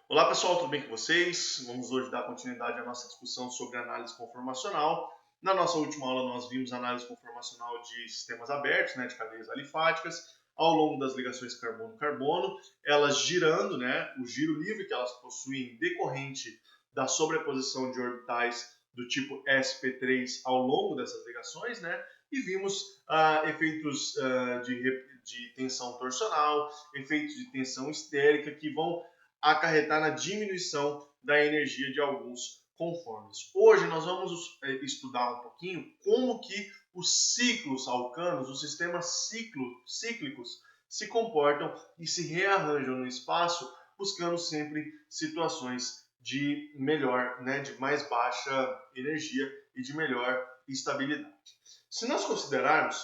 Olá pessoal, tudo bem com vocês? Vamos hoje dar continuidade à nossa discussão sobre análise conformacional. Na nossa última aula nós vimos análise conformacional de sistemas abertos, de cadeias alifáticas, ao longo das ligações carbono-carbono, elas girando, o giro livre que elas possuem decorrente da sobreposição de orbitais do tipo sp3 ao longo dessas ligações, e vimos efeitos de tensão torsional, efeitos de tensão histérica que vão acarretar na diminuição da energia de alguns conformes. Hoje nós vamos estudar um pouquinho como que os ciclos alcanos, os sistemas cíclicos, se comportam e se rearranjam no espaço, buscando sempre situações de melhor, de mais baixa energia e de melhor estabilidade. Se nós considerarmos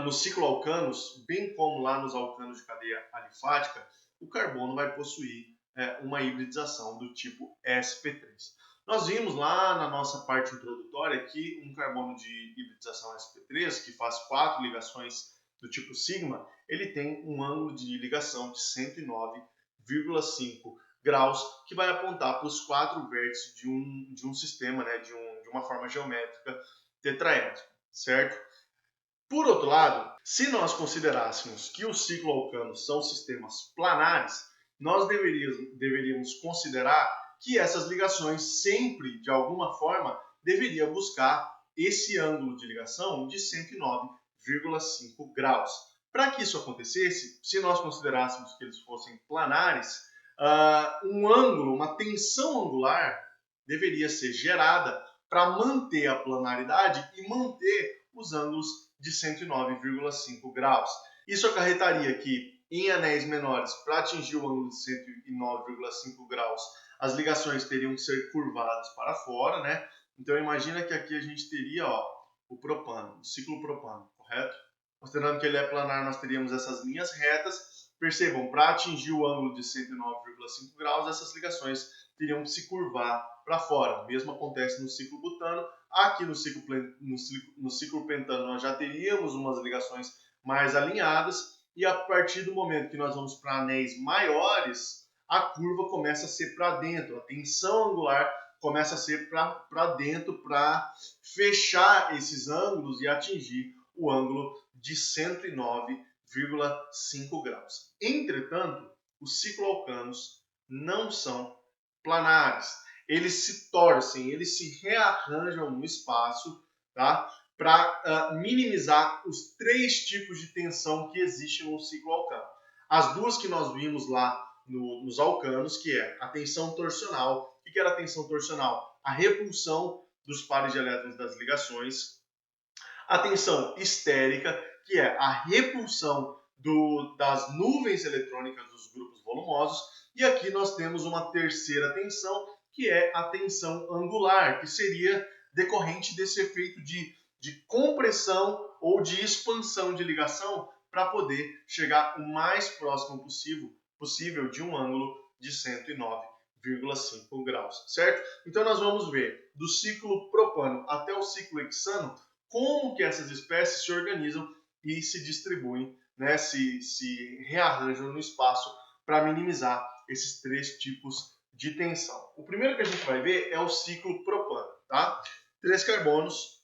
no ciclo alcanos, bem como lá nos alcanos de cadeia alifática, o carbono vai possuir uma hibridização do tipo sp3. Nós vimos lá na nossa parte introdutória que um carbono de hibridização sp3, que faz 4 ligações do tipo sigma, ele tem um ângulo de ligação de 109,5 graus, que vai apontar para os 4 vértices de um sistema, de uma forma geométrica tetraédrica, certo? Por outro lado, se nós considerássemos que os ciclo-alcanos são sistemas planares, nós deveríamos considerar que essas ligações sempre, de alguma forma, deveriam buscar esse ângulo de ligação de 109,5 graus. Para que isso acontecesse, se nós considerássemos que eles fossem planares, um ângulo, uma tensão angular deveria ser gerada para manter a planaridade e manter os ângulos de 109,5 graus. Isso acarretaria que em anéis menores, para atingir o ângulo de 109,5 graus, as ligações teriam que ser curvadas para fora, Então imagina que aqui a gente teria o propano, o ciclo propano, correto? Considerando que ele é planar, nós teríamos essas linhas retas. Percebam, para atingir o ângulo de 109,5 graus, essas ligações teriam que se curvar para fora. O mesmo acontece no ciclo butano. Aqui no ciclo pentano nós já teríamos umas ligações mais alinhadas, e a partir do momento que nós vamos para anéis maiores, a curva começa a ser para dentro, a tensão angular começa a ser para dentro para fechar esses ângulos e atingir o ângulo de 109,5 graus. Entretanto, os ciclo-alcanos não são planares. Eles se torcem, eles se rearranjam no espaço, tá? Para minimizar os 3 tipos de tensão que existem no ciclo alcano. As duas que nós vimos lá nos alcanos, que é a tensão torsional. O que era a tensão torsional? A repulsão dos pares de elétrons das ligações. A tensão histérica, que é a repulsão das nuvens eletrônicas dos grupos volumosos. E aqui nós temos uma terceira tensão, que é a tensão angular, que seria decorrente desse efeito de compressão ou de expansão de ligação para poder chegar o mais próximo possível de um ângulo de 109,5 graus, certo? Então nós vamos ver do ciclo propano até o ciclo hexano como que essas espécies se organizam e se distribuem, se rearranjam no espaço para minimizar esses 3 tipos de tensão. O primeiro que a gente vai ver é o ciclo propano, tá? 3 carbonos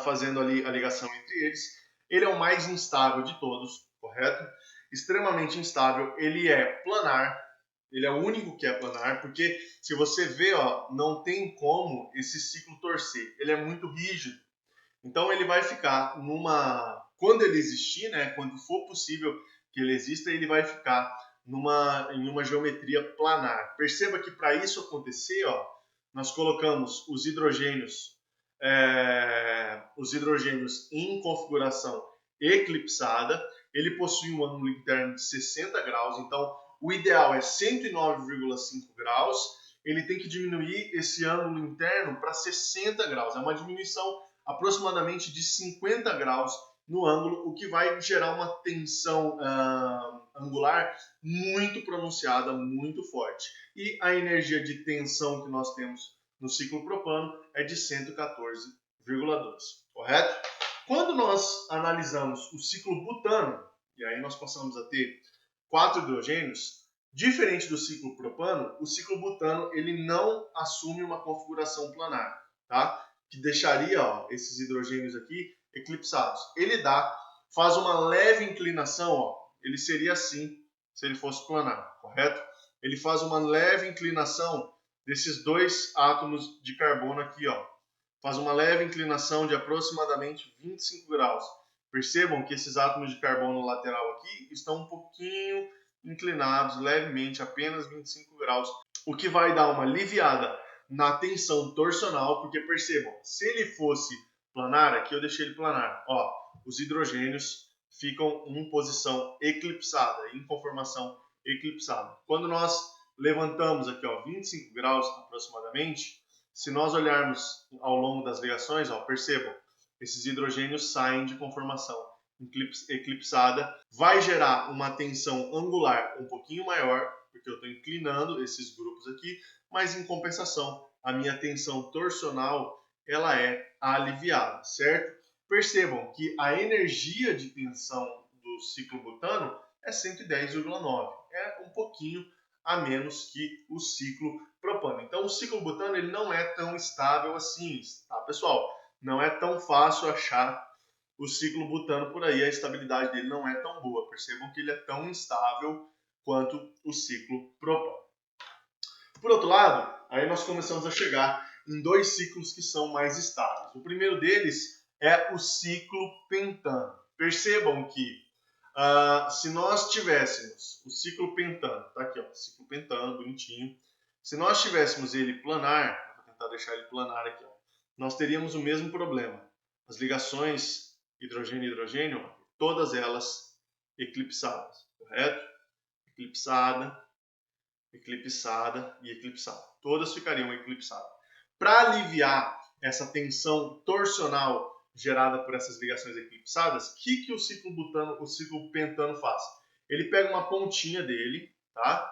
fazendo ali a ligação entre eles. Ele é o mais instável de todos, correto? Extremamente instável. Ele é planar. Ele é o único que é planar, porque se você vê, não tem como esse ciclo torcer. Ele é muito rígido. Então ele vai ficar quando ele existir, quando for possível que ele exista, ele vai ficar em uma geometria planar. Perceba que para isso acontecer, nós colocamos os hidrogênios em configuração eclipsada. Ele possui um ângulo interno de 60 graus, então o ideal é 109,5 graus. Ele tem que diminuir esse ângulo interno para 60 graus. É uma diminuição aproximadamente de 50 graus no ângulo, o que vai gerar uma tensão angular muito pronunciada, muito forte. E a energia de tensão que nós temos no ciclo propano é de 114,2, correto? Quando nós analisamos o ciclo butano, e aí nós passamos a ter 4 hidrogênios, Diferente do ciclo propano, o ciclo butano ele não assume uma configuração planar, tá? Que deixaria esses hidrogênios aqui eclipsados. Ele faz uma leve inclinação, ele seria assim se ele fosse planar, correto? Ele faz uma leve inclinação desses dois átomos de carbono aqui, faz uma leve inclinação de aproximadamente 25 graus. Percebam que esses átomos de carbono lateral aqui estão um pouquinho inclinados levemente, apenas 25 graus, o que vai dar uma aliviada na tensão torsional, porque percebam, se ele fosse planar, aqui eu deixei ele planar, os hidrogênios ficam em posição eclipsada, em conformação eclipsada. Quando nós levantamos aqui 25 graus aproximadamente, se nós olharmos ao longo das ligações, percebam, esses hidrogênios saem de conformação eclipsada, vai gerar uma tensão angular um pouquinho maior, porque eu estou inclinando esses grupos aqui, mas em compensação, a minha tensão torsional ela é aliviada, certo? Percebam que a energia de tensão do ciclo butano é 110,9, é um pouquinho a menos que o ciclo propano. Então o ciclo butano ele não é tão estável assim, tá, pessoal? Não é tão fácil achar o ciclo butano por aí, a estabilidade dele não é tão boa. Percebam que ele é tão instável quanto o ciclo propano. Por outro lado, aí nós começamos a chegar em dois ciclos que são mais estáveis. O primeiro deles é o ciclo pentano. Percebam que se nós tivéssemos o ciclo pentano, tá aqui, ciclo pentano, bonitinho. Se nós tivéssemos ele planar, vou tentar deixar ele planar aqui, nós teríamos o mesmo problema. As ligações hidrogênio-hidrogênio, todas elas eclipsadas, correto? Eclipsada, eclipsada e eclipsada. Todas ficariam eclipsadas. Para aliviar essa tensão torsional gerada por essas ligações eclipsadas, o que o ciclo pentano faz? Ele pega uma pontinha dele, tá?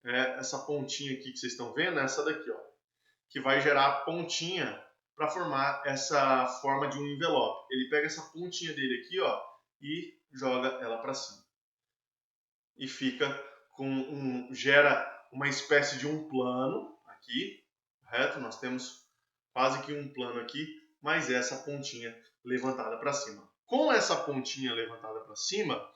Essa pontinha aqui que vocês estão vendo, essa daqui, que vai gerar a pontinha para formar essa forma de um envelope. Ele pega essa pontinha dele aqui, e joga ela para cima. E fica gera uma espécie de um plano aqui, correto? Nós temos quase que um plano aqui, mas essa pontinha levantada para cima. Com essa pontinha levantada para cima,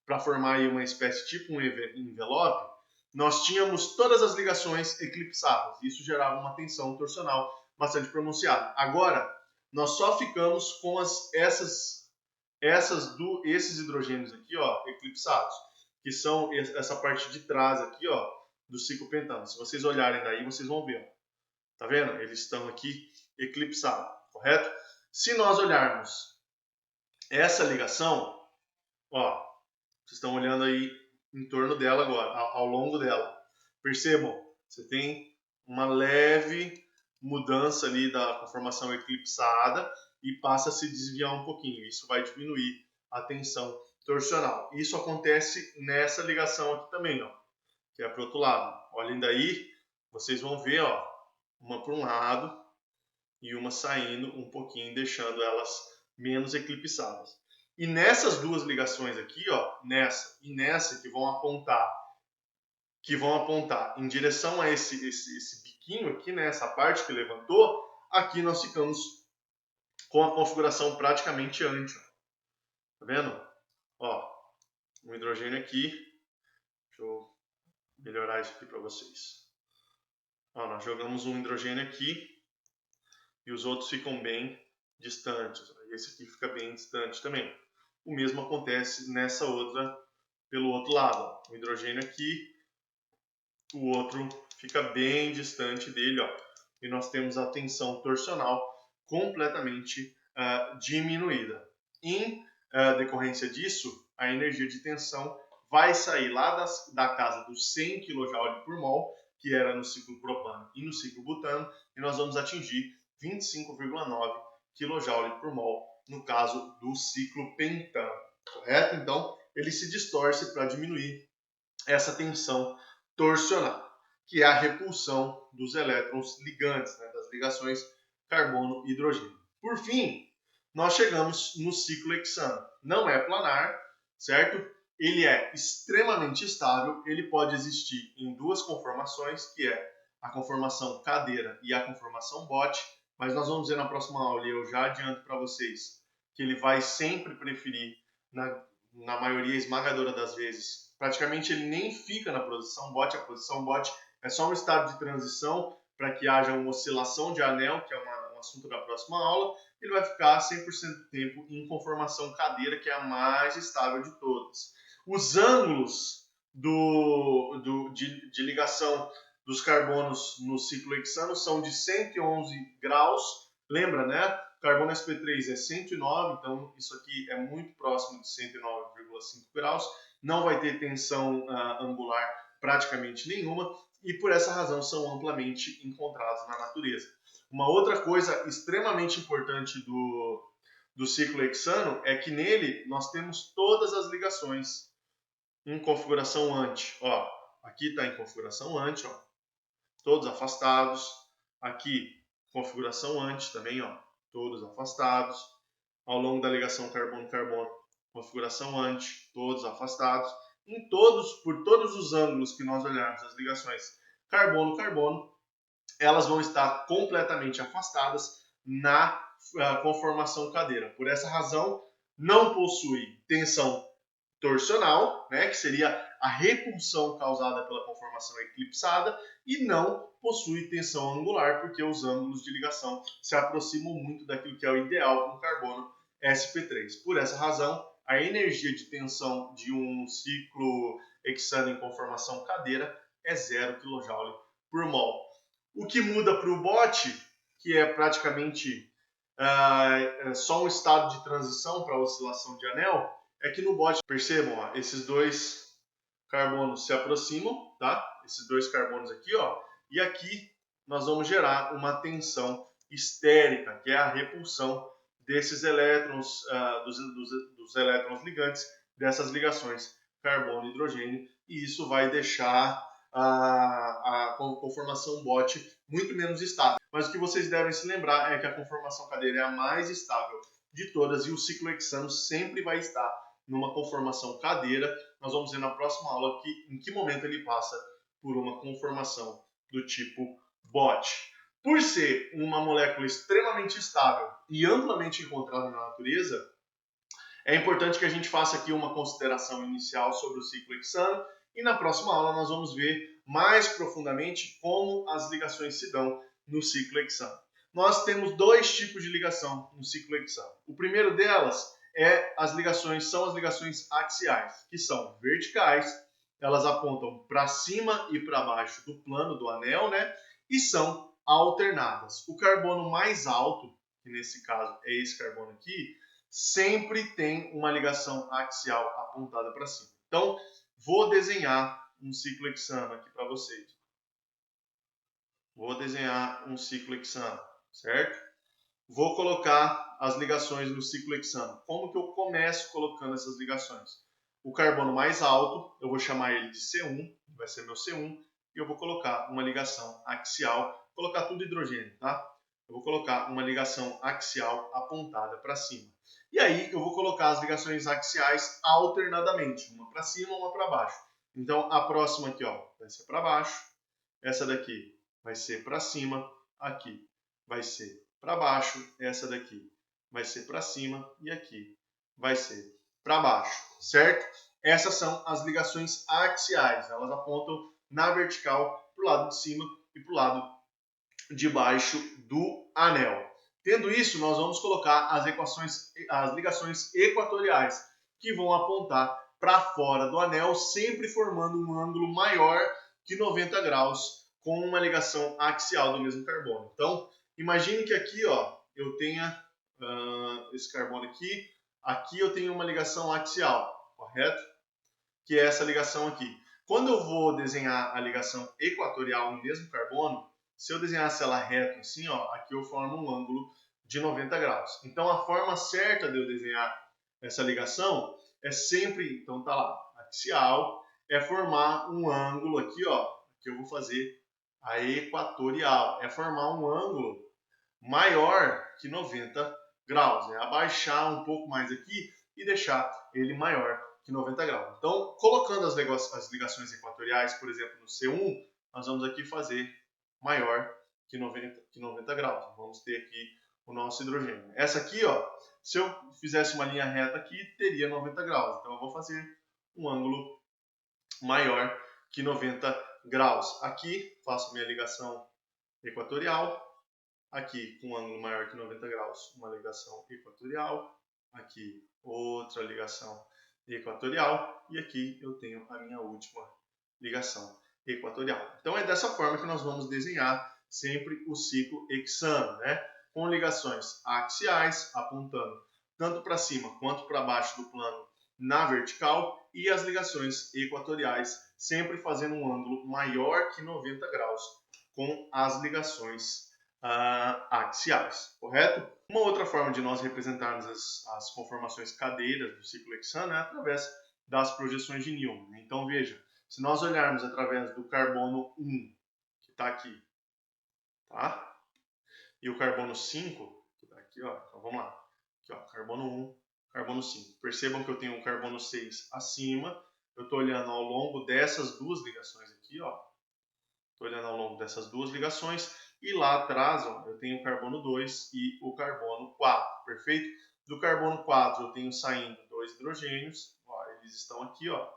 para formar aí uma espécie tipo um envelope, nós tínhamos todas as ligações eclipsadas. Isso gerava uma tensão torsional bastante pronunciada. Agora, nós só ficamos com esses hidrogênios aqui, eclipsados, que são essa parte de trás aqui, do ciclo pentano. Se vocês olharem daí, vocês vão ver, tá vendo? Eles estão aqui eclipsados, correto? Se nós olharmos essa ligação, vocês estão olhando aí em torno dela agora, ao longo dela. Percebam, você tem uma leve mudança ali da conformação eclipsada e passa a se desviar um pouquinho. Isso vai diminuir a tensão torsional. Isso acontece nessa ligação aqui também, que é para o outro lado. Olhem daí, vocês vão ver, uma para um lado e uma saindo um pouquinho, deixando elas menos eclipsadas. E nessas duas ligações aqui, nessa e nessa, que vão apontar em direção a esse biquinho aqui, essa parte que levantou, aqui nós ficamos com a configuração praticamente anti. Tá vendo? Um hidrogênio aqui. Deixa eu melhorar isso aqui para vocês. Nós jogamos um hidrogênio aqui e os outros ficam bem distantes. Esse aqui fica bem distante também. O mesmo acontece nessa outra, pelo outro lado. O hidrogênio aqui, o outro fica bem distante dele, e nós temos a tensão torsional completamente diminuída. Em decorrência disso, a energia de tensão vai sair lá da casa dos 100 kJ por mol, que era no ciclo propano e no ciclo butano, e nós vamos atingir 25,9 kJ por mol no caso do ciclo pentano, correto? Então, ele se distorce para diminuir essa tensão torsional, que é a repulsão dos elétrons ligantes, das ligações carbono-hidrogênio. Por fim, nós chegamos no ciclo hexano. Não é planar, certo? ele é extremamente estável, ele pode existir em duas conformações, que é a conformação cadeira e a conformação bote, mas nós vamos ver na próxima aula, e eu já adianto para vocês, que ele vai sempre preferir, na maioria esmagadora das vezes, praticamente ele nem fica na posição bote, a posição bote é só um estado de transição para que haja uma oscilação de anel, que é um assunto da próxima aula, ele vai ficar 100% do tempo em conformação cadeira, que é a mais estável de todas. Os ângulos de ligação dos carbonos no ciclo hexano são de 111 graus. Lembra, né? O carbono sp3 é 109, então isso aqui é muito próximo de 109,5 graus. Não vai ter tensão angular praticamente nenhuma e por essa razão são amplamente encontrados na natureza. Uma outra coisa extremamente importante do ciclo hexano é que nele nós temos todas as ligações em configuração anti. Ó, aqui está em configuração anti, ó, todos afastados. Aqui, configuração anti também, ó, todos afastados. Ao longo da ligação carbono-carbono, configuração anti, todos afastados. Por todos os ângulos que nós olharmos as ligações carbono-carbono, elas vão estar completamente afastadas na conformação cadeira. Por essa razão, não possui tensão torsional, né, que seria a repulsão causada pela conformação eclipsada, e não possui tensão angular, porque os ângulos de ligação se aproximam muito daquilo que é o ideal para um carbono sp3. Por essa razão, a energia de tensão de um ciclo hexano em conformação cadeira é 0 kJ por mol. O que muda para o bote, que é praticamente só um estado de transição para a oscilação de anel, é que no bote, percebam, ó, esses dois carbonos se aproximam, tá? Esses dois carbonos aqui, ó, e aqui nós vamos gerar uma tensão estérica, que é a repulsão desses elétrons, dos elétrons ligantes, dessas ligações carbono e hidrogênio, e isso vai deixar a conformação bote muito menos estável. Mas o que vocês devem se lembrar é que a conformação cadeira é a mais estável de todas e o ciclo hexano sempre vai estar numa conformação cadeira. Nós vamos ver na próxima aula em que momento ele passa por uma conformação do tipo bote. Por ser uma molécula extremamente estável e amplamente encontrada na natureza, é importante que a gente faça aqui uma consideração inicial sobre o ciclo hexano e na próxima aula nós vamos ver mais profundamente como as ligações se dão no ciclo hexano. Nós temos dois tipos de ligação no ciclo hexano. O primeiro delas são as ligações axiais, que são verticais, elas apontam para cima e para baixo do plano do anel, né? E são alternadas. O carbono mais alto, que nesse caso é esse carbono aqui, sempre tem uma ligação axial apontada para cima. Então, vou desenhar um ciclo hexano aqui para vocês. Vou desenhar um ciclo hexano, certo? Vou colocar as ligações no ciclo hexano. Como que eu começo colocando essas ligações? O carbono mais alto, eu vou chamar ele de C1, vai ser meu C1, e eu vou colocar uma ligação axial, colocar tudo hidrogênio, tá? Eu vou colocar uma ligação axial apontada para cima. E aí eu vou colocar as ligações axiais alternadamente, uma para cima, uma para baixo. Então a próxima aqui, ó, vai ser para baixo, essa daqui vai ser para cima, aqui vai ser para baixo, essa daqui vai ser para cima e aqui vai ser para baixo, certo? Essas são as ligações axiais, elas apontam na vertical para o lado de cima e para o lado de baixo do anel. Tendo isso, nós vamos colocar as ligações equatoriais, que vão apontar para fora do anel, sempre formando um ângulo maior que 90 graus, com uma ligação axial do mesmo carbono. Então, imagine que aqui, ó, eu tenha esse carbono aqui eu tenho uma ligação axial, correto? Que é essa ligação aqui. Quando eu vou desenhar a ligação equatorial no mesmo carbono, se eu desenhasse ela reta assim, ó, aqui eu formo um ângulo de 90 graus. Então a forma certa de eu desenhar essa ligação é sempre, então tá lá, axial, é formar um ângulo aqui, ó, que eu vou fazer a equatorial, é formar um ângulo maior que 90 graus, né? Abaixar um pouco mais aqui e deixar ele maior que 90 graus. Então, colocando as ligações equatoriais, por exemplo, no C1, nós vamos aqui fazer maior que 90 graus. Vamos ter aqui o nosso hidrogênio. Essa aqui, ó, se eu fizesse uma linha reta aqui, teria 90 graus. Então, eu vou fazer um ângulo maior que 90 graus. Aqui, faço minha ligação equatorial. Aqui, com um ângulo maior que 90 graus, uma ligação equatorial. Aqui, outra ligação equatorial. E aqui eu tenho a minha última ligação equatorial. Então, é dessa forma que nós vamos desenhar sempre o ciclo hexano, né? Com ligações axiais, apontando tanto para cima quanto para baixo do plano na vertical, e as ligações equatoriais sempre fazendo um ângulo maior que 90 graus com as ligações axiais, correto? Uma outra forma de nós representarmos as conformações cadeiras do ciclo hexano é através das projeções de Newman. Então, veja, se nós olharmos através do carbono 1, que está aqui, tá? E o carbono 5, que está aqui, ó. Então, vamos lá. Aqui, ó, carbono 1, carbono 5. Percebam que eu tenho um carbono 6 acima. Eu estou olhando ao longo dessas duas ligações aqui, ó. Estou olhando ao longo dessas duas ligações. E lá atrás, ó, eu tenho o carbono 2 e o carbono 4, perfeito? Do carbono 4 eu tenho saindo 2 hidrogênios, ó, eles estão aqui, ó,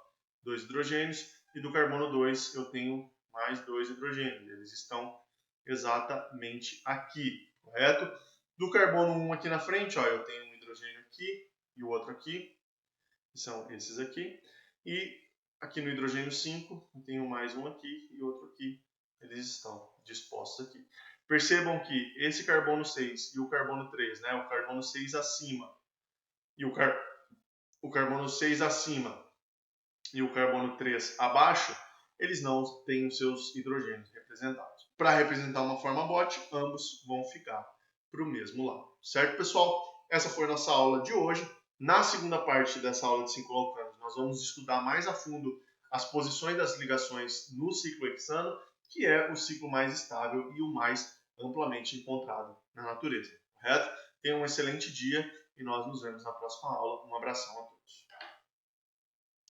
2 hidrogênios. E do carbono 2 eu tenho mais 2 hidrogênios, eles estão exatamente aqui, correto? Do carbono 1 aqui na frente, ó, eu tenho um hidrogênio aqui e o outro aqui, que são esses aqui. E aqui no hidrogênio 5, eu tenho mais um aqui e outro aqui. Eles estão dispostos aqui. Percebam que esse carbono 6 e o carbono 3, né, o carbono 6 acima e o carbono 6 acima e o carbono 3 abaixo, eles não têm os seus hidrogênios representados. Para representar uma forma BOT, ambos vão ficar para o mesmo lado. Certo, pessoal? Essa foi a nossa aula de hoje. Na segunda parte dessa aula de ciclo alcânico, nós vamos estudar mais a fundo as posições das ligações no ciclo hexano, que é o ciclo mais estável e o mais amplamente encontrado na natureza. Correto? Tenham um excelente dia e nós nos vemos na próxima aula. Um abração a todos.